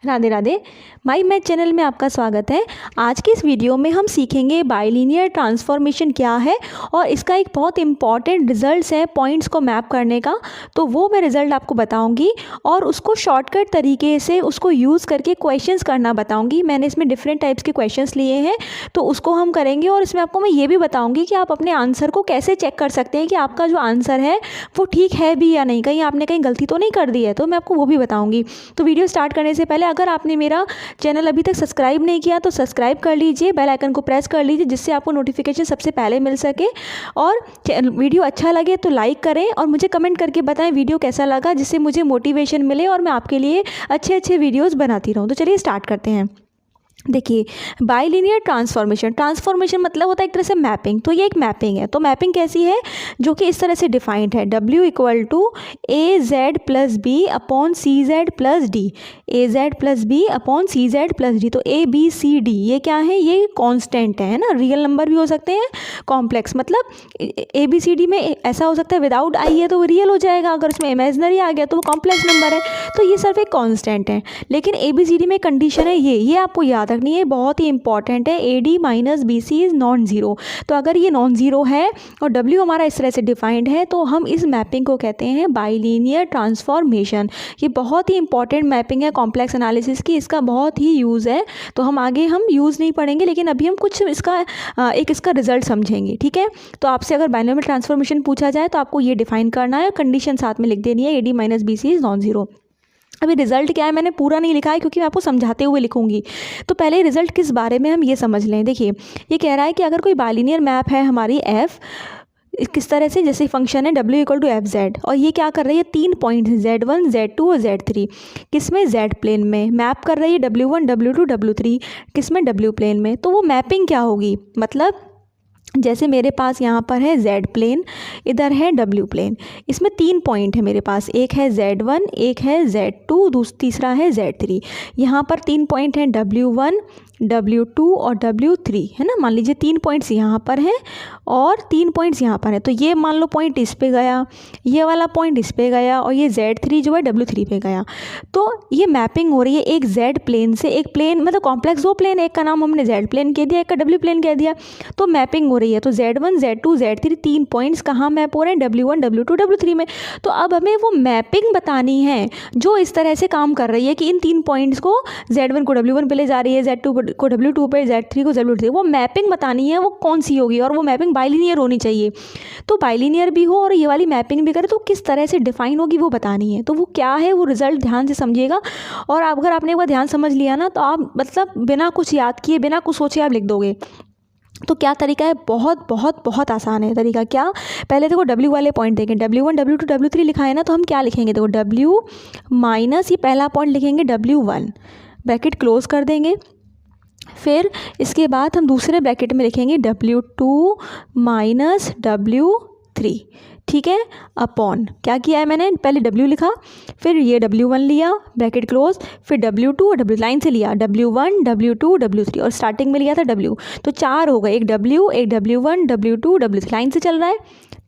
राधे राधे। माई math channel में आपका स्वागत है। आज की इस वीडियो में हम सीखेंगे बाइलिनियर ट्रांसफॉर्मेशन क्या है और इसका एक बहुत इंपॉर्टेंट रिजल्ट्स है पॉइंट्स को मैप करने का। तो वो मैं रिज़ल्ट आपको बताऊंगी और उसको शॉर्टकट तरीके से उसको यूज़ करके क्वेश्चंस करना बताऊंगी। मैंने इसमें डिफरेंट टाइप्स के क्वेश्चंस लिए हैं तो उसको हम करेंगे और इसमें आपको मैं ये भी बताऊँगी कि आप अपने आंसर को कैसे चेक कर सकते हैं कि आपका जो आंसर है वो ठीक है भी या नहीं, कहीं आपने कहीं गलती तो नहीं कर दी है। तो मैं आपको वो भी बताऊँगी। तो वीडियो स्टार्ट करने से पहले अगर आपने मेरा चैनल अभी तक सब्सक्राइब नहीं किया तो सब्सक्राइब कर लीजिए, बेल आइकन को प्रेस कर लीजिए जिससे आपको नोटिफिकेशन सबसे पहले मिल सके। और वीडियो अच्छा लगे तो लाइक करें और मुझे कमेंट करके बताएं वीडियो कैसा लगा, जिससे मुझे मोटिवेशन मिले और मैं आपके लिए अच्छे अच्छे वीडियोज़ बनाती रहूँ। तो चलिए स्टार्ट करते हैं। देखिए, बाइलिनियर ट्रांसफॉर्मेशन मतलब होता है एक तरह से मैपिंग। तो ये एक मैपिंग है। तो मैपिंग कैसी है, जो कि इस तरह से डिफाइंड है, W equal to a z plus B upon c z plus d, a z plus B upon c z plus d. तो ए बी सी डी ये क्या है, ये कांस्टेंट है ना। रियल नंबर भी हो सकते हैं, कॉम्प्लेक्स मतलब ए बी सी डी में ऐसा हो सकता है विदाउट आई है तो वो रियल हो जाएगा, अगर उसमें इमेजनरी आ गया तो वो कॉम्प्लेक्स नंबर है। तो ये सिर्फ एक कांस्टेंट है। लेकिन ए बी सी डी में कंडीशन है ये आपको याद रखनी है, बहुत ही इंपॉर्टेंट है। A d minus b c is non zero. तो अगर ये नॉन ज़ीरो है और डब्ल्यू हमारा इस तरह से डिफाइंड है तो हम इस मैपिंग को कहते हैं बाइलिनियर ट्रांसफॉर्मेशन। ये बहुत ही इंपॉर्टेंट मैपिंग है कॉम्प्लेक्स एनालिसिस की, इसका बहुत ही यूज़ है। तो हम आगे हम यूज़ नहीं पढ़ेंगे, लेकिन अभी हम कुछ इसका रिजल्ट समझेंगे, ठीक है। तो आपसे अगर बाइलिनियर ट्रांसफॉर्मेशन पूछा जाए तो आपको ये डिफाइन करना है, कंडीशन साथ में लिख देनी है, a d minus b c is non zero. अभी रिजल्ट क्या है मैंने पूरा नहीं लिखा है क्योंकि मैं आपको समझाते हुए लिखूंगी। तो पहले रिजल्ट किस बारे में हम ये समझ लें। देखिए, ये कह रहा है कि अगर कोई बाइलिनियर मैप है हमारी एफ, किस तरह से, जैसे फंक्शन है W equal to f z, और ये क्या कर रही है, 3 पॉइंट Z1 Z2 और Z3, किसमें, Z प्लेन में मैप कर रही है, W1 W2 W3, किसमें, W प्लेन में। तो वो मैपिंग क्या होगी, मतलब जैसे मेरे पास यहाँ पर है Z प्लेन, इधर है W प्लेन, इसमें 3 पॉइंट है मेरे पास, एक है Z1, एक है Z2, तीसरा है Z3। यहाँ पर 3 पॉइंट हैं W1 W2 और W3, है ना। मान लीजिए 3 पॉइंट्स यहाँ पर हैं और 3 पॉइंट्स यहाँ पर है। तो ये मान लो पॉइंट इस पे गया, ये वाला पॉइंट इस पे गया और ये Z3 जो है W3 पे गया। तो ये मैपिंग हो रही है एक Z प्लेन से, एक प्लेन मतलब कॉम्प्लेक्स दो प्लेन, एक का नाम हमने Z प्लेन कह दिया, एक का W प्लेन कह दिया। तो मैपिंग हो रही है। तो Z1 Z2 Z3 3 पॉइंट्स कहाँ मैप हो रहे हैं, W1 W2 W3 में। तो अब हमें वो मैपिंग बतानी है जो इस तरह से काम कर रही है कि इन 3 पॉइंट्स को Z1 को W1 पे ले जा रही है, Z2 को W2 पे, Z3 को W3। वो मैपिंग बतानी है वो कौन सी होगी, और वो मैपिंग बाइलिनियर होनी चाहिए। तो बाइलिनियर भी हो और ये वाली मैपिंग भी करे तो किस तरह से डिफाइन होगी वो बतानी है। तो वो क्या है, वो रिजल्ट ध्यान से समझिएगा। और अगर आपने एक बार ध्यान समझ लिया ना तो आप मतलब बिना कुछ याद किए, बिना कुछ सोचे आप लिख दोगे। तो क्या तरीका है, बहुत बहुत बहुत आसान है तरीका। क्या, पहले देखो W वाले पॉइंट देखें, W1 W2 W3 लिखा है ना, तो हम क्या लिखेंगे, देखो W माइनस ये पहला पॉइंट लिखेंगे W1, ब्रैकेट क्लोज कर देंगे। फिर इसके बाद हम दूसरे ब्रैकेट में लिखेंगे W2 माइनस W3, ठीक है, अपॉन क्या किया है मैंने, पहले W लिखा, फिर ये W1 लिया, ब्रैकेट क्लोज, फिर W2 और W लाइन से लिया, W1 W2 W3 और स्टार्टिंग में लिया था W। तो 4 हो गए, एक W, एक W1 W2 W3 लाइन से चल रहा है,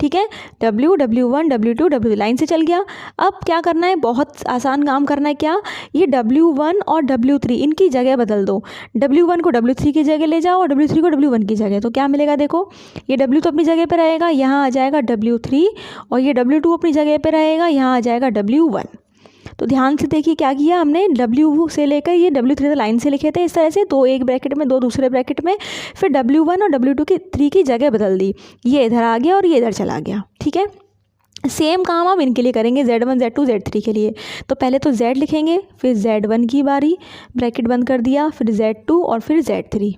ठीक है। W W1 W2 W3 line से चल गया। अब क्या करना है, बहुत आसान काम करना है। क्या, ये W1 और W3 इनकी जगह बदल दो, W1 को W3 की जगह ले जाओ और W3 को W1 की जगह। तो क्या मिलेगा, देखो ये W तो अपनी जगह पे रहेगा, यहाँ आ जाएगा W3, और ये W2 अपनी जगह पे रहेगा, यहाँ आ जाएगा W1। तो ध्यान से देखिए क्या किया हमने, W से लेकर ये W3 लाइन से लिखे थे इस तरह से, दो एक ब्रैकेट में, दो दूसरे ब्रैकेट में, फिर W1 और W2 की 3 की जगह बदल दी, ये इधर आ गया और ये इधर चला गया, ठीक है। सेम काम हम इनके लिए करेंगे, Z1 Z2 Z3 के लिए। तो पहले तो Z लिखेंगे, फिर Z1 की बारी, ब्रैकेट बंद कर दिया, फिर Z2 और फिर Z3,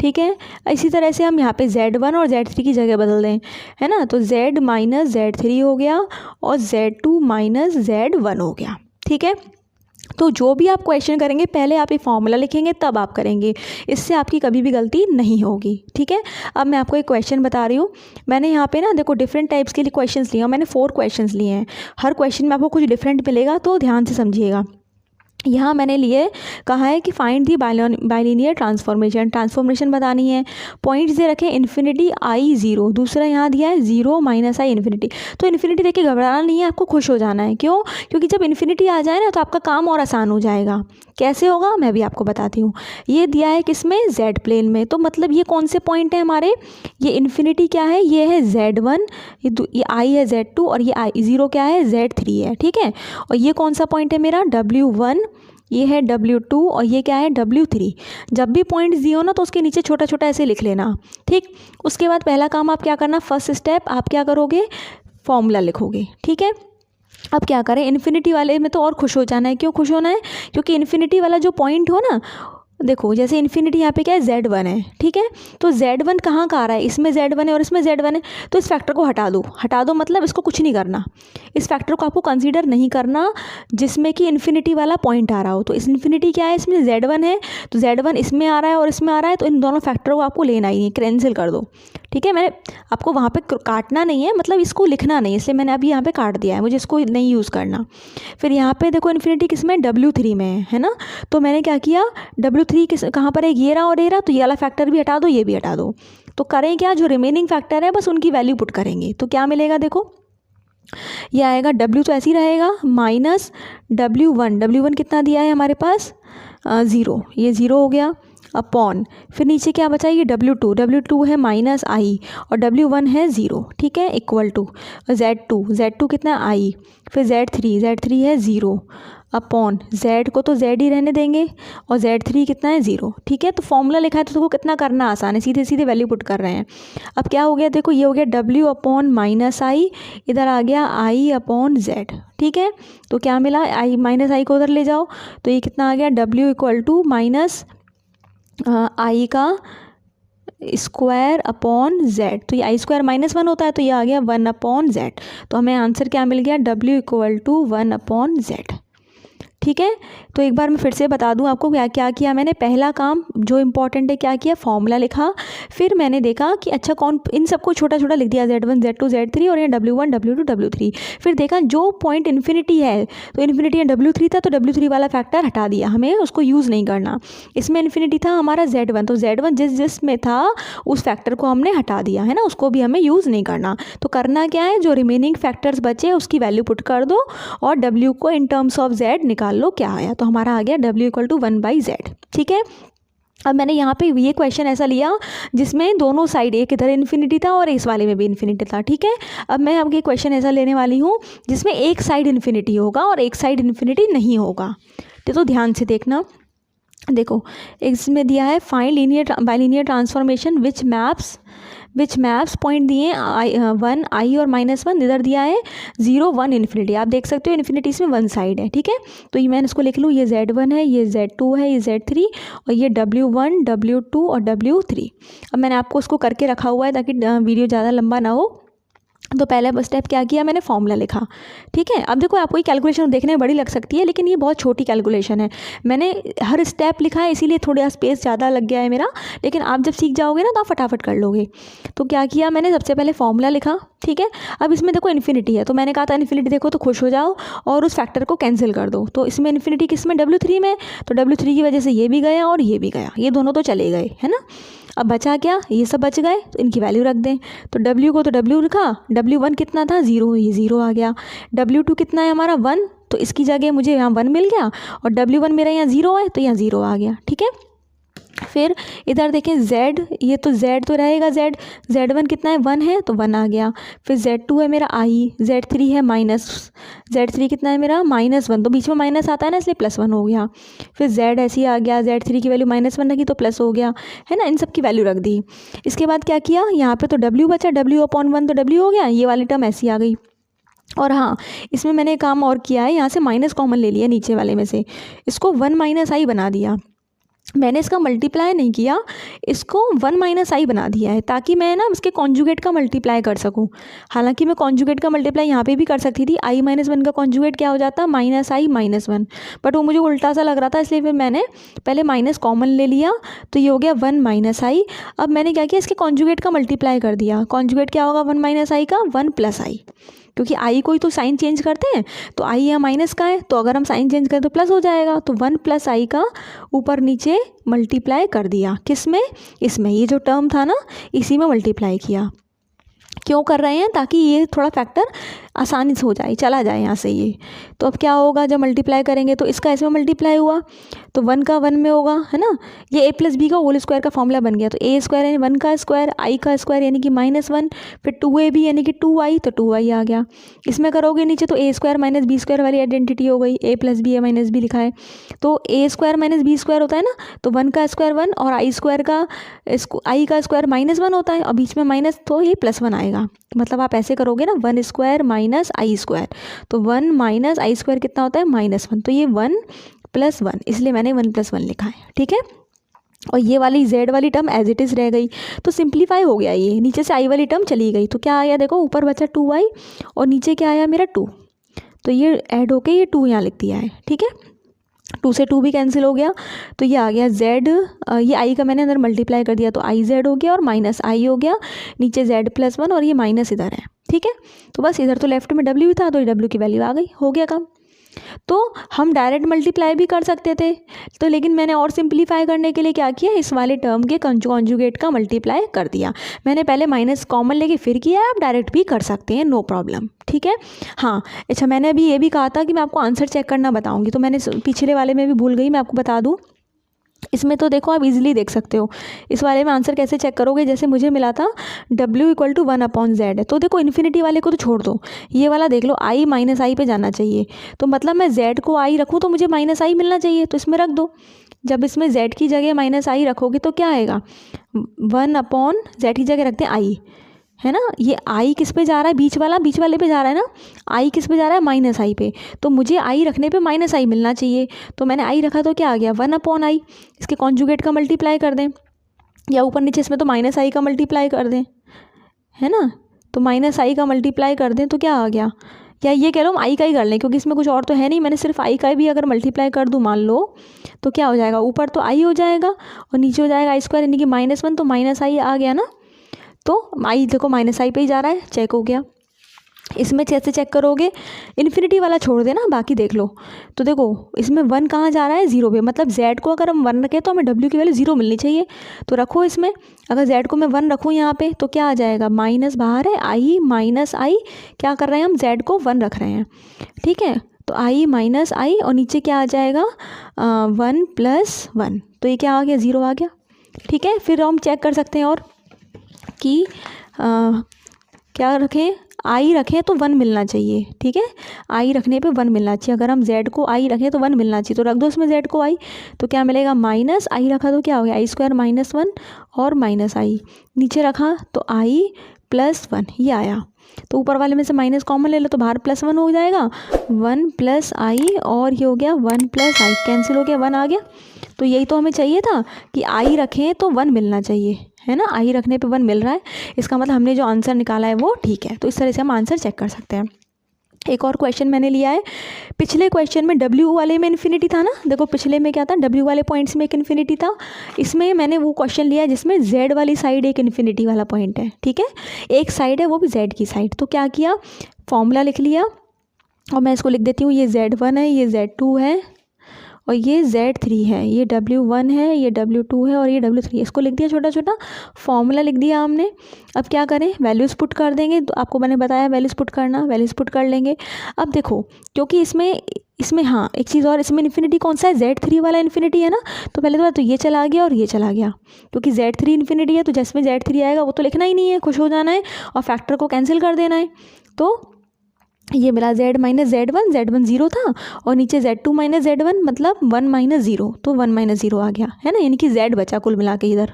ठीक है। इसी तरह से हम यहाँ पे Z1 और Z3 की जगह बदल दें, है ना। तो Z माइनस Z3 हो गया और Z2 माइनस Z1 हो गया, ठीक है। तो जो भी आप क्वेश्चन करेंगे पहले आप ये फॉर्मूला लिखेंगे तब आप करेंगे, इससे आपकी कभी भी गलती नहीं होगी, ठीक है। अब मैं आपको एक क्वेश्चन बता रही हूँ। मैंने यहाँ पे ना देखो डिफरेंट टाइप्स के लिए क्वेश्चंस लिए हैं, मैंने 4 क्वेश्चंस लिए हैं। हर क्वेश्चन में आपको कुछ डिफरेंट मिलेगा, तो ध्यान से समझिएगा। यहाँ मैंने लिए कहा है कि फाइंड दी बाइलिनियर ट्रांसफॉर्मेशन बतानी है। पॉइंट्स दे रखे इन्फिनिटी आई ज़ीरो, दूसरा यहाँ दिया है ज़ीरो माइनस आई इन्फिनिटी। तो इन्फिनिटी देख के घबराना नहीं है, आपको खुश हो जाना है। क्यों? क्योंकि जब इन्फिनिटी आ जाए ना तो आपका काम और आसान हो जाएगा। कैसे होगा मैं भी आपको बताती हूँ। ये दिया है किस में, जेड प्लेन में। तो मतलब ये कौन से पॉइंट है हमारे, ये इन्फिनिटी क्या है, ये है Z1, ये आई है Z2 और ये आई ज़ीरो क्या है, Z3 है। ठीक है, और ये कौन सा पॉइंट है मेरा, W1, ये है W2 और ये क्या है W3। जब भी पॉइंट्स दिए हो ना तो उसके नीचे छोटा छोटा ऐसे लिख लेना। ठीक, उसके बाद पहला काम आप क्या करना, फर्स्ट स्टेप आप क्या करोगे, फॉर्मूला लिखोगे। ठीक है, अब क्या करें, इन्फिनिटी वाले में तो और खुश हो जाना है। क्यों खुश होना है, क्योंकि इन्फिनिटी वाला जो पॉइंट हो ना, देखो जैसे इन्फिनिटी यहाँ पे क्या है, Z1 है। ठीक है, तो Z1 कहाँ का आ रहा है, इसमें Z1 है और इसमें Z1 है। तो इस फैक्टर को हटा दो, हटा दो मतलब इसको कुछ नहीं करना, इस फैक्टर को आपको कंसीडर नहीं करना जिसमें कि इन्फिनिटी वाला पॉइंट आ रहा हो। तो इस इन्फिनिटी क्या है, इसमें Z1 है, तो Z1 इसमें आ रहा है और इसमें आ रहा है, तो इन दोनों फैक्टर को आपको लेना ही नहीं, कैंसिल कर दो। ठीक है, मैंने आपको वहाँ पे काटना नहीं है, मतलब इसको लिखना नहीं, इसलिए मैंने अभी यहाँ पे काट दिया है, मुझे इसको नहीं यूज़ करना। फिर यहाँ पे देखो इन्फिनिटी किस में, W3 में है ना। तो मैंने क्या किया, W3 किस कहाँ पर है, ये रहा और ये रहा, तो ये वाला फैक्टर भी हटा दो, ये भी हटा दो। तो करें क्या, जो रिमेनिंग फैक्टर है बस उनकी वैल्यू पुट करेंगे। तो क्या मिलेगा, देखो ये आएगा W तो ऐसे ही रहेगा माइनस W1 कितना दिया है हमारे पास, ज़ीरो, ये ज़ीरो हो गया, अपॉन फिर नीचे क्या बचा, ये W2 है माइनस आई और W1 है ज़ीरो। ठीक है, इक्वल टू Z2 कितना आई, फिर Z3 है ज़ीरो, अपॉन Z को तो Z ही रहने देंगे और Z3 कितना है ज़ीरो। ठीक है, तो फॉर्मूला लिखा है तो उसको कितना करना आसान है, सीधे सीधे वैल्यू पुट कर रहे हैं। अब क्या हो गया, देखो ये हो गया W अपॉन माइनस आई, इधर आ गया I अपॉन Z। ठीक है, तो क्या मिला, आई माइनस आई को उधर ले जाओ, तो ये कितना आ गया, W इक्वल टू माइनस आई का स्क्वायर अपॉन Z। तो ये आई स्क्वायर -1 होता है, तो ये आ गया 1 अपॉन Z। तो हमें आंसर क्या मिल गया, W equal to 1 upon Z। ठीक है, तो एक बार मैं फिर से बता दूं आपको क्या क्या किया मैंने। पहला काम जो इम्पोर्टेंट है, क्या किया, फॉर्मूला लिखा। फिर मैंने देखा कि अच्छा कौन, इन सबको छोटा छोटा लिख दिया, Z1 Z2 Z3 और ये W1 W2 W3। फिर देखा जो पॉइंट इन्फिनिटी है, तो इन्फिनिटी है W3 था, तो W3 वाला फैक्टर हटा दिया, हमें उसको यूज़ नहीं करना। इसमें इन्फिनिटी था हमारा Z1, तो Z1 जिस में था उस फैक्टर को हमने हटा दिया है ना, उसको भी हमें यूज़ नहीं करना। तो करना क्या है, जो रिमेनिंग फैक्टर्स बचे उसकी वैल्यू पुट कर दो और W को इन टर्म्स ऑफ Z निकाल लो क्या आया। तो हमारा आ गया W इक्वल टू 1/Z। ठीक है, अब मैंने यहाँ पे ये क्वेश्चन ऐसा लिया जिसमें दोनों साइड, एक इधर इन्फिनिटी था और इस वाले में भी इन्फिनिटी था। ठीक है, अब मैं अब ये क्वेश्चन ऐसा लेने वाली हूँ जिसमें एक साइड इन्फिनिटी होगा और एक साइड इन्फिनिटी नहीं होगा। तो ध्यान से देखना, देखो इसमें दिया है फाइंड बाइलिनियर ट्रांसफॉर्मेशन विच मैप्स पॉइंट दिए 1 आई और -1, इधर दिया है 0 1 इन्फिनिटी। आप देख सकते हो इन्फिनिटी इसमें वन साइड है। ठीक है, तो ये मैंने इसको लिख लूँ, ये Z1 है, ये Z2 है, ये Z3 और ये W1 W2 और W3। अब मैंने आपको उसको करके रखा हुआ है ताकि वीडियो ज़्यादा लंबा ना हो। तो पहला स्टेप क्या किया मैंने, फॉर्मूला लिखा। ठीक है, अब देखो आपको ये कैलकुलेशन देखने में बड़ी लग सकती है, लेकिन ये बहुत छोटी कैलकुलेशन है। मैंने हर स्टेप लिखा है, इसीलिए थोड़ा स्पेस ज़्यादा लग गया है मेरा, लेकिन आप जब सीख जाओगे ना तो आप फटाफट कर लोगे। तो क्या किया मैंने, सबसे पहले फॉर्मूला लिखा। ठीक है, अब इसमें देखो इन्फिनिटी है, तो मैंने कहा था इन्फिनिटी देखो तो खुश हो जाओ और उस फैक्टर को कैंसिल कर दो। तो इसमें इन्फिनिटी किस में, W3 में, तो W3 की वजह से ये भी गया और ये भी गया, ये दोनों तो चले गए है ना। अब बचा क्या, ये सब बच गए, तो इनकी वैल्यू रख दें। तो W को तो W रखा, W1 कितना था 0, ये 0 आ गया। W2 कितना है हमारा 1, तो इसकी जगह मुझे यहाँ 1 मिल गया और W1 मेरा यहाँ 0 है, तो यहाँ 0 आ गया। ठीक है, फिर इधर देखें Z, ये तो Z तो रहेगा, Z1 कितना है 1 है, तो 1 आ गया। फिर Z2 है मेरा I, Z3 है Z3 कितना है मेरा -1, तो बीच में माइनस आता है ना इसलिए +1 हो गया। फिर Z ऐसे ही आ गया, Z3 की वैल्यू -1 रखी तो प्लस हो गया है ना, इन सब की वैल्यू रख दी। इसके बाद क्या किया, यहाँ पे तो W बचा, W अपॉन 1 तो W हो गया, ये वाली टर्म ऐसी आ गई। और हाँ, इसमें मैंने काम और किया है, यहाँ से माइनस कॉमन ले लिया नीचे वाले में से, इसको 1 - I बना दिया। मैंने इसका मल्टीप्लाई नहीं किया, इसको 1 - I बना दिया है ताकि मैं ना इसके कॉन्जुगेट का मल्टीप्लाई कर सकूं। हालांकि मैं कॉन्जुगेट का मल्टीप्लाई यहाँ पे भी कर सकती थी, I - 1 का कॉन्जुगेट क्या हो जाता -I - 1, बट वो मुझे उल्टा सा लग रहा था, इसलिए फिर मैंने पहले माइनस कॉमन ले लिया, तो ये हो गया 1 - I। अब मैंने क्या किया, इसके कॉन्जुगेट का मल्टीप्लाई कर दिया। कॉन्जुगेट क्या होगा 1 - I का, 1 + I। क्योंकि आई को ही तो साइन चेंज करते हैं, तो आई यहाँ माइनस का है, तो अगर हम साइन चेंज करें तो प्लस हो जाएगा। तो 1 + आई का ऊपर नीचे मल्टीप्लाई कर दिया, किस में, इसमें, ये जो टर्म था ना इसी में मल्टीप्लाई किया। क्यों कर रहे हैं, ताकि ये थोड़ा फैक्टर आसानी से हो जाए, चला जाए यहाँ से ये। तो अब क्या होगा, जब मल्टीप्लाई करेंगे तो इसका इसमें मल्टीप्लाई हुआ, तो 1 का 1 में होगा, है ना। ये a + b का होल स्क्वायर का फॉर्मूला बन गया। तो a² यानी 1 का स्क्वायर, i का स्क्वायर यानी कि -1, फिर 2ab यानी कि 2i, तो 2i आ गया। इसमें करोगे नीचे तो a² - b² वाली आइडेंटिटी हो गई, a + b है -b लिखा है, तो a² - b² होता है ना, तो 1 का स्क्वायर 1 और i का स्क्वायर -1 होता है, और बीच में माइनस, तो ये +1 आएगा। मतलब आप ऐसे करोगे ना, 1² - i², तो 1 - i² कितना होता है, -1, तो ये 1 + 1, इसलिए मैंने 1 + 1 लिखा है, ठीक है। और ये वाली z वाली टर्म एज इट इज़ रह गई, तो सिंप्लीफाई हो गया, ये नीचे से i वाली टर्म चली गई, तो क्या आया, देखो ऊपर बचा 2i और नीचे क्या आया मेरा 2, तो ये ऐड होके ये 2 यहाँ लिख दिया है, ठीक है। 2 से 2 भी कैंसिल हो गया, तो ये आ गया z, ये i का मैंने अंदर मल्टीप्लाई कर दिया, तो i z हो गया और -i हो गया, नीचे z + 1 और ये माइनस इधर है, ठीक है। तो बस इधर तो लेफ्ट में w था, तो ये w की वैल्यू आ गई, हो गया काम। तो हम डायरेक्ट मल्टीप्लाई भी कर सकते थे, तो लेकिन मैंने और सिंप्लीफाई करने के लिए क्या किया, इस वाले टर्म के कॉन्जुगेट का मल्टीप्लाई कर दिया। मैंने पहले माइनस कॉमन लेके फिर किया है, आप डायरेक्ट भी कर सकते हैं, नो प्रॉब्लम, ठीक है। हाँ अच्छा, मैंने अभी ये भी कहा था कि मैं आपको आंसर चेक करना बताऊंगी, तो मैंने पिछले वाले में भी भूल गई, मैं आपको बता दूँ। इसमें तो देखो आप इजीली देख सकते हो, इस वाले में आंसर कैसे चेक करोगे, जैसे मुझे मिला था w = 1/z है, तो देखो इन्फिनिटी वाले को तो छोड़ दो, ये वाला देख लो, i - i पे जाना चाहिए, तो मतलब मैं z को i रखूँ तो मुझे -i मिलना चाहिए, तो इसमें रख दो। जब इसमें z की जगह -i रखोगे तो क्या आएगा, 1/z की जगह रखते हैं i, है ना। ये i किस पे जा रहा है, बीच वाले पे जा रहा है ना, i किस पे जा रहा है, -i पे, तो मुझे i रखने पे -i मिलना चाहिए, तो मैंने i रखा तो क्या आ गया, 1/i, इसके कॉन्जुगेट का मल्टीप्लाई कर दें, या ऊपर नीचे इसमें तो -i का मल्टीप्लाई कर दें, है ना, तो -i का मल्टीप्लाई कर दें तो क्या आ गया, या ये कह लो हम i का ही कर लें, क्योंकि इसमें कुछ और तो है नहीं, मैंने सिर्फ i का भी अगर मल्टीप्लाई कर दूँ मान लो, तो क्या हो जाएगा, ऊपर तो i हो जाएगा और नीचे हो जाएगा i² यानी कि -1, तो -i आ गया ना। तो i देखो -i पे ही जा रहा है, चेक हो गया। इसमें कैसे चेक करोगे, इन्फिनिटी वाला छोड़ देना, बाकी देख लो। तो देखो इसमें 1 कहाँ जा रहा है, 0 पे, मतलब z को अगर हम 1 रखें तो हमें w की वैल्यू 0 मिलनी चाहिए, तो रखो इसमें। अगर z को मैं 1 रखूँ यहाँ पे तो क्या आ जाएगा, माइनस बाहर है, i -i, क्या कर रहे हैं हम, z को 1 रख रहे हैं, ठीक है। तो i -i और नीचे क्या आ जाएगा, 1 + 1, तो ये क्या आ गया, 0 आ गया, ठीक है। फिर हम चेक कर सकते हैं और कि क्या रखें, i रखें तो 1 मिलना चाहिए, ठीक है, i रखने पे 1 मिलना चाहिए। अगर हम z को i रखें तो 1 मिलना चाहिए, तो रख दो इसमें z को i, तो क्या मिलेगा, -i रखा तो क्या हो गया, i² - 1 और -i, नीचे रखा तो i + 1, ये आया। तो ऊपर वाले में से माइनस कॉमन ले लो तो बाहर +1 हो जाएगा, 1 + i और ये हो गया 1 + i, कैंसिल हो गया, 1 आ गया। तो यही तो हमें चाहिए था कि i रखें तो 1 मिलना चाहिए, है ना, i रखने पे 1 मिल रहा है, इसका मतलब हमने जो आंसर निकाला है वो ठीक है। तो इस तरह से हम आंसर चेक कर सकते हैं। एक और क्वेश्चन मैंने लिया है, पिछले क्वेश्चन में w वाले में इन्फिनिटी था ना, देखो पिछले में क्या था, w वाले पॉइंट्स में एक इन्फिनिटी था, इसमें मैंने वो क्वेश्चन लिया है जिसमें z वाली साइड एक इन्फिनिटी वाला पॉइंट है, ठीक है, एक साइड है वो भी z की साइड। तो क्या किया, फॉर्मूला लिख लिया और मैं इसको लिख देती हूँ, ये z1 है, ये z2 है और ये z3 है, ये w1 है, ये w2 है और ये w3, इसको लिख दिया, छोटा छोटा फॉर्मूला लिख दिया हमने। अब क्या करें, वैल्यूज़ पुट कर देंगे, तो आपको मैंने बताया वैल्यूज़ पुट करना, वैल्यूज़ पुट कर लेंगे। अब देखो क्योंकि इसमें हाँ एक चीज़ और, इसमें इन्फिनिटी कौन सा है, z3 वाला इन्फिनिटी है ना, तो पहले तो ये चला गया और ये चला गया, क्योंकि z3 इन्फिनिटी है तो जिसमें z3 आएगा वो तो लिखना ही नहीं है, खुश हो जाना है और फैक्टर को कैंसिल कर देना है। तो ये मिला z - z1 0 था और नीचे z2 - z1 मतलब 1 - 0, तो 1 - 0 आ गया, है ना, यानी कि z बचा कुल मिला के इधर।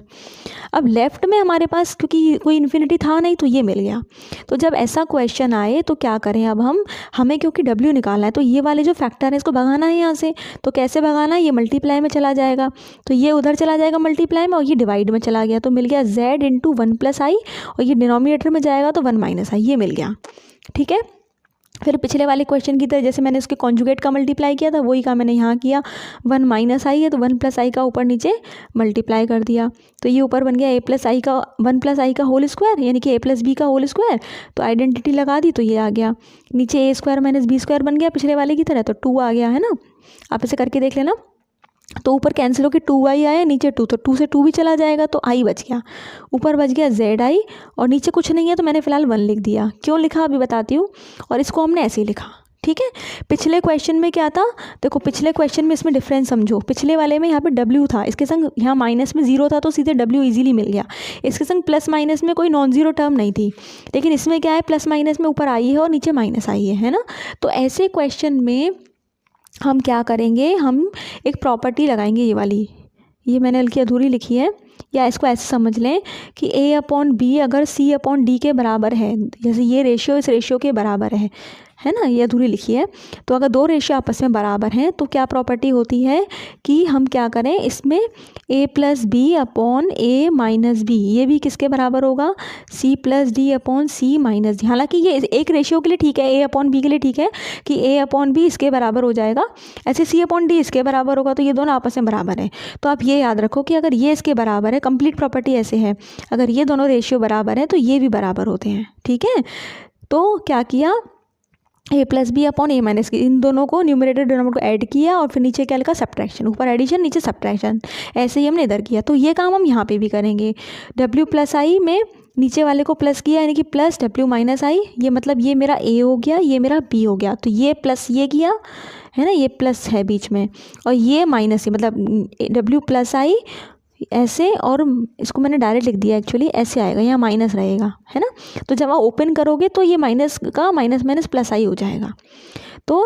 अब लेफ़्ट में हमारे पास क्योंकि कोई इन्फिनिटी था नहीं तो ये मिल गया। तो जब ऐसा क्वेश्चन आए तो क्या करें, अब हमें क्योंकि w निकालना है तो ये वाले जो फैक्टर है इसको भगाना है यहाँ से। तो कैसे भगाना है, ये मल्टीप्लाई में चला जाएगा, तो ये उधर चला जाएगा मल्टीप्लाई में और ये डिवाइड में चला गया, तो मिल गया z × 1 + i और ये डिनोमिनेटर में जाएगा तो 1 - i, ये मिल गया, ठीक है। फिर पिछले वाले क्वेश्चन की तरह जैसे मैंने उसके कॉन्जुगेट का मल्टीप्लाई किया था वही काम मैंने यहाँ किया। 1 माइनस आई है तो 1 प्लस आई का ऊपर नीचे मल्टीप्लाई कर दिया, तो ये ऊपर बन गया a प्लस आई का 1 प्लस आई का होल स्क्वायर यानी कि a प्लस बी का होल स्क्वायर। तो आइडेंटिटी लगा दी तो ये आ गया, नीचे a square minus b square बन गया पिछले वाले की तरह, तो 2 आ गया है ना। आप इसे करके देख लेना। तो ऊपर कैंसिल होकर 2i आया, नीचे 2, तो 2 से 2 भी चला जाएगा तो i बच गया, ऊपर बच गया zi और नीचे कुछ नहीं है तो मैंने फ़िलहाल 1 लिख दिया। क्यों लिखा अभी बताती हूँ। और इसको हमने ऐसे ही लिखा, ठीक है। पिछले क्वेश्चन में क्या था, देखो पिछले क्वेश्चन में इसमें डिफरेंस समझो। पिछले वाले में यहाँ पे w था, इसके संग यहाँ माइनस में 0 था तो सीधे w इजीली मिल गया। इसके संग प्लस माइनस में कोई नॉन ज़ीरो टर्म नहीं थी, लेकिन इसमें क्या है प्लस माइनस में ऊपर आई है और नीचे माइनस आई है ना। तो ऐसे क्वेश्चन में हम क्या करेंगे, हम एक प्रॉपर्टी लगाएंगे, ये वाली, ये मैंने हल्की अधूरी लिखी है, या इसको ऐसे समझ लें कि a अपॉन बी अगर c अपॉन डी के बराबर है, जैसे ये रेशियो इस रेशियो के बराबर है ना, ये अधूरी लिखी है। तो अगर दो रेशियो आपस में बराबर हैं तो क्या प्रॉपर्टी होती है कि हम क्या करें, इसमें a plus B upon a minus b, ये भी किसके बराबर होगा, c plus d upon c minus d. हालांकि ये एक रेशियो के लिए ठीक है, a अपॉन बी के लिए ठीक है कि a अपॉन बी इसके बराबर हो जाएगा, ऐसे c अपॉन डी इसके बराबर होगा, तो ये दोनों आपस में बराबर हैं। तो आप ये याद रखो कि अगर ये इसके बराबर है, कंप्लीट प्रॉपर्टी ऐसे है, अगर ये दोनों रेशियो बराबर है तो ये भी बराबर होते हैं, ठीक है। तो क्या किया, a plus B upon a minus, इन दोनों को न्यूमरेटर डिनोमिनेटर को ऐड किया और फिर नीचे क्या लिखा, सब्ट्रैक्शन, ऊपर एडिशन नीचे सब्ट्रैक्शन, ऐसे ही हमने इधर किया। तो ये काम हम यहाँ पे भी करेंगे। w प्लस आई में नीचे वाले को प्लस किया यानी कि प्लस w माइनस आई, ये मतलब ये मेरा a हो गया, ये मेरा b हो गया, तो ये प्लस ये किया है ना, ये प्लस है बीच में और ये माइनस है, मतलब w प्लस आई ऐसे, और इसको मैंने डायरेक्ट लिख दिया, एक्चुअली ऐसे आएगा, यहाँ माइनस रहेगा है ना। तो जब आप ओपन करोगे तो ये माइनस का माइनस माइनस प्लस आई हो जाएगा। तो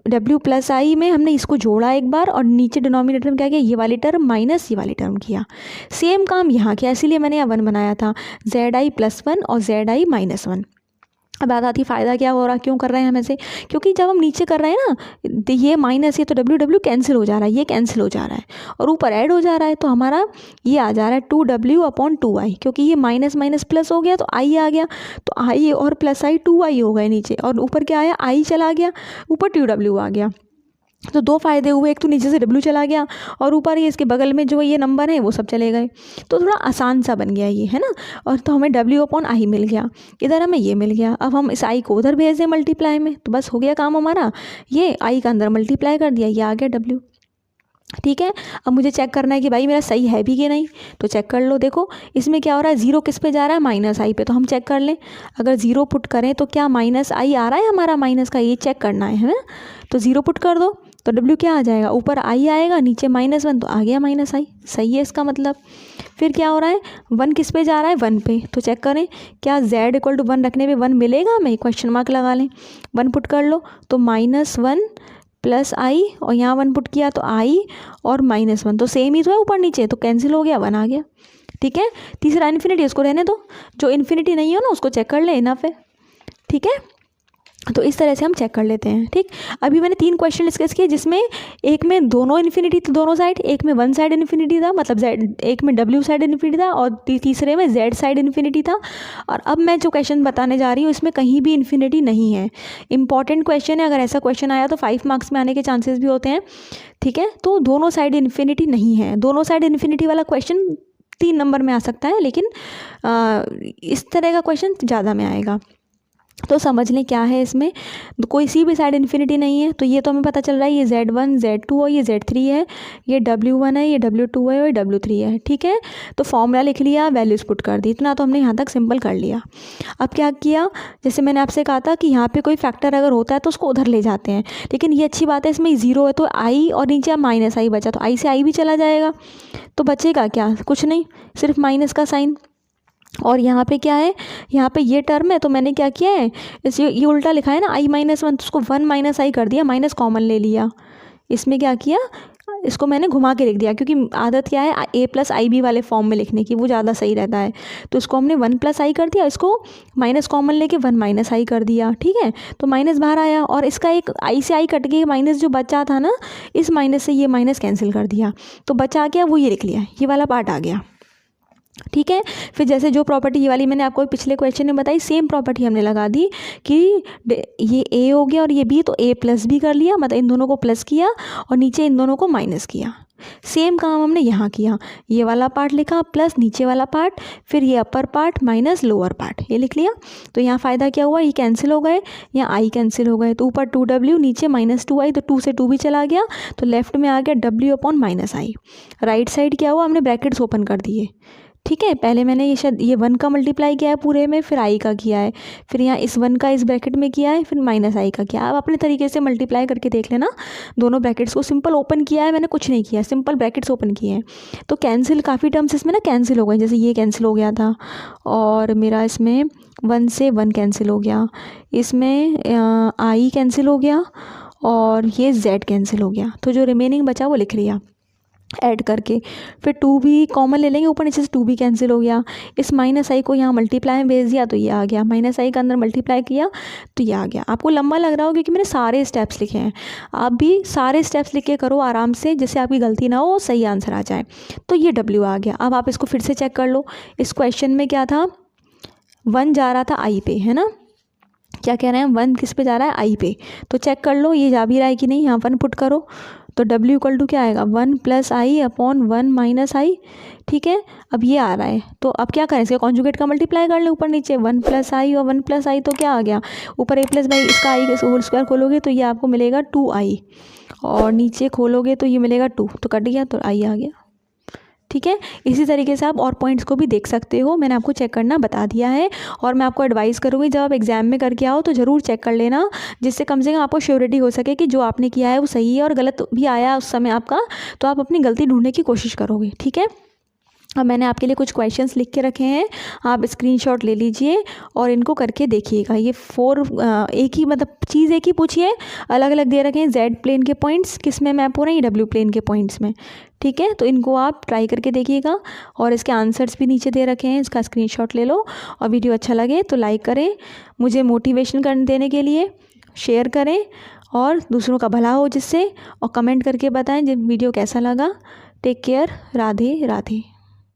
w प्लस आई में हमने इसको जोड़ा एक बार और नीचे डिनोमिनेटर में क्या किया, ये वाली टर्म माइनस ये वाली टर्म किया। सेम काम यहाँ किया, इसीलिए मैंने यहाँ 1 बनाया था, zi प्लस 1 और zi माइनस 1। अब बात आती फ़ायदा क्या हो रहा, क्यों कर रहे हैं हम ऐसे, क्योंकि जब हम नीचे कर रहे हैं ना, ये माइनस ये तो w कैंसिल हो जा रहा है, ये कैंसिल हो जा रहा है और ऊपर ऐड हो जा रहा है, तो हमारा ये आ जा रहा है 2w अपॉन 2i, क्योंकि ये माइनस माइनस प्लस हो गया तो i आ गया, तो i और प्लस i 2i हो गए नीचे, और ऊपर क्या आया, i चला गया, ऊपर 2w आ गया। तो दो फ़ायदे हुए, एक तो नीचे से w चला गया और ऊपर ये इसके बगल में जो ये नंबर है वो सब चले गए, तो थोड़ा आसान सा बन गया ये है ना। और तो हमें w अपॉन आई मिल गया, इधर हमें ये मिल गया। अब हम इस i को उधर भेज दें मल्टीप्लाई में, तो बस हो गया काम हमारा, ये i का अंदर मल्टीप्लाई कर दिया, ये आ गया w, ठीक है। अब मुझे चेक करना है कि भाई मेरा सही है भी कि नहीं, तो चेक कर लो। देखो इसमें क्या हो रहा है, ज़ीरो किस पे जा रहा है, माइनस आई पे, तो हम चेक कर लें। अगर ज़ीरो पुट करें तो क्या माइनस आई आ रहा है हमारा, माइनस का ये चेक करना है ना। तो ज़ीरो पुट कर दो तो w क्या आ जाएगा, ऊपर i आएगा, नीचे -1, तो आ गया माइनस आई, सही है इसका मतलब। फिर क्या हो रहा है, 1 किस पे जा रहा है, 1 पे, तो चेक करें क्या z इक्वल टू 1 रखने पे 1 मिलेगा हमें, क्वेश्चन मार्क लगा लें। 1 पुट कर लो तो -1 प्लस आई, और यहाँ 1 पुट किया तो i और -1, तो सेम ही तो है ऊपर नीचे, तो कैंसिल हो गया, 1 आ गया, ठीक है। तीसरा इन्फिनिटी, उसको रहने दो, जो इन्फिनिटी नहीं हो ना उसको चेक कर ले, इनफ है, ठीक है। तो इस तरह से हम चेक कर लेते हैं, ठीक। अभी मैंने 3 क्वेश्चन डिस्कस किए, जिसमें एक में दोनों इन्फिनिटी थी दोनों साइड, एक में 1 साइड इन्फिनिटी था, मतलब z, एक में w साइड इन्फिनिटी था और तीसरे में z साइड इन्फिनिटी था। और अब मैं जो क्वेश्चन बताने जा रही हूँ इसमें कहीं भी इन्फिनिटी नहीं है। इंपॉर्टेंट क्वेश्चन है, अगर ऐसा क्वेश्चन आया तो 5 मार्क्स में आने के चांसेस भी होते हैं, ठीक है। तो दोनों साइड इन्फिनिटी नहीं है, दोनों साइड इन्फिनिटी वाला क्वेश्चन 3 नंबर में आ सकता है, लेकिन इस तरह का क्वेश्चन ज़्यादा में आएगा। तो समझ लें क्या है इसमें, कोई सी भी साइड इन्फिनिटी नहीं है, तो ये तो हमें पता चल रहा है ये z1 z2 और ये z3 है, ये w1 है, ये w2 है और ये w3 है, ठीक है। तो फॉर्मूला लिख लिया, वैल्यूज़ पुट कर दी, इतना तो हमने यहाँ तक सिंपल कर लिया। अब क्या किया, जैसे मैंने आपसे कहा था कि यहाँ पे कोई फैक्टर अगर होता है तो उसको उधर ले जाते हैं, लेकिन ये अच्छी बात है इसमें 0 है तो i और नीचे माइनस आई बचा, तो i से i भी चला जाएगा, तो बचेगा क्या, कुछ नहीं, सिर्फ माइनस का साइन। और यहाँ पे क्या है, यहाँ पे ये टर्म है, तो मैंने क्या किया है, ये उल्टा लिखा है ना i-1, तो उसको 1 - i कर दिया, माइनस कॉमन ले लिया। इसमें क्या किया, इसको मैंने घुमा के लिख दिया, क्योंकि आदत क्या है a प्लस आई बी वाले फॉर्म में लिखने की, वो ज़्यादा सही रहता है। तो इसको हमने 1 + i कर दिया, इसको माइनस कॉमन लेके 1 - i कर दिया, ठीक है। तो माइनस बाहर आया और इसका एक i से i कट के माइनस जो बचा था ना, इस माइनस से ये माइनस कैंसिल कर दिया, तो बचा क्या, वो ये लिख लिया, ये वाला पार्ट आ गया, ठीक है। फिर जैसे जो प्रॉपर्टी ये वाली मैंने आपको पिछले क्वेश्चन में बताई, सेम प्रॉपर्टी हमने लगा दी कि ये ए हो गया और ये बी, तो ए प्लस बी कर लिया, मतलब इन दोनों को प्लस किया और नीचे इन दोनों को माइनस किया। सेम काम हमने यहाँ किया, ये वाला पार्ट लिखा प्लस नीचे वाला पार्ट, फिर ये upper part minus lower part, ये लिख लिया। तो यहाँ फ़ायदा क्या हुआ, ये कैंसिल हो गए, यहाँ आई कैंसिल हो गए, तो ऊपर 2w नीचे -2i, तो 2 से 2 भी चला गया, तो लेफ्ट में आ गया w/-i। राइट साइड क्या हुआ, हमने ब्रैकेट्स ओपन कर दिए। ठीक है, पहले मैंने ये शायद ये 1 का मल्टीप्लाई किया है पूरे में, फिर आई का किया है, फिर यहाँ इस 1 का इस ब्रैकेट में किया है, फिर -i का किया। आप अपने तरीके से मल्टीप्लाई करके देख लेना। दोनों ब्रैकेट्स को सिंपल ओपन किया है मैंने, कुछ नहीं किया, सिंपल ब्रैकेट्स ओपन किए हैं। तो कैंसिल काफ़ी टर्म्स इसमें ना कैंसिल हो गए, जैसे ये कैंसिल हो गया था और मेरा इसमें 1 से 1 कैंसिल हो गया, इसमें आई कैंसिल हो गया और ये z कैंसिल हो गया। तो जो रिमेनिंग बचा वो लिख लिया ऐड करके। फिर 2 भी कॉमन ले लेंगे, ऊपर नीचे से 2 भी कैंसिल हो गया। इस -i को यहाँ मल्टीप्लाई में भेज दिया तो ये आ गया, -i का अंदर मल्टीप्लाई किया तो ये आ गया। आपको लंबा लग रहा हो क्योंकि मैंने सारे स्टेप्स लिखे हैं, आप भी सारे स्टेप्स लिख के करो आराम से, जिससे आपकी गलती ना हो, सही आंसर आ जाए। तो ये w आ गया। अब आप इसको फिर से चेक कर लो। इस क्वेश्चन में क्या था, 1 जा रहा था i पे, है ना, क्या कह रहे हैं, 1 किस पे जा रहा है, i पे। तो चेक कर लो ये जा भी रहा है कि नहीं, यहाँ 1 पुट करो तो w = क्या आएगा, 1 + i/1 - i। ठीक है, अब ये आ रहा है तो अब क्या करें, इसके कॉन्जुगेट का मल्टीप्लाई कर ले ऊपर नीचे, 1 + i और 1 + i, तो क्या आ गया, ऊपर a + b, इसका i के होल स्क्वायर खोलोगे तो ये आपको मिलेगा 2i और नीचे खोलोगे तो ये मिलेगा 2, तो कट गया तो i आ गया। ठीक है, इसी तरीके से आप और पॉइंट्स को भी देख सकते हो, मैंने आपको चेक करना बता दिया है। और मैं आपको एडवाइस करूँगी जब आप एग्ज़ाम में करके आओ तो ज़रूर चेक कर लेना, जिससे कम से कम आपको श्योरिटी हो सके कि जो आपने किया है वो सही है, और गलत भी आया उस समय आपका तो आप अपनी गलती ढूंढने की कोशिश करोगे। ठीक है, अब मैंने आपके लिए कुछ क्वेश्चंस लिख के रखे हैं, आप स्क्रीनशॉट ले लीजिए और इनको करके देखिएगा। ये 4 एक ही मतलब चीज़ एक ही पूछी है, अलग अलग दे रखे हैं। z प्लेन के पॉइंट्स किस में मैप हो रहे हैं, w प्लेन के पॉइंट्स में। ठीक है, तो इनको आप ट्राई करके देखिएगा और इसके आंसर्स भी नीचे दे रखे हैं, इसका स्क्रीनशॉट ले लो। और वीडियो अच्छा लगे तो लाइक करें, मुझे मोटिवेशन देने के लिए शेयर करें और दूसरों का भला हो जिससे, और कमेंट करके बताएं जब वीडियो कैसा लगा। Take care, Radhe Radhe.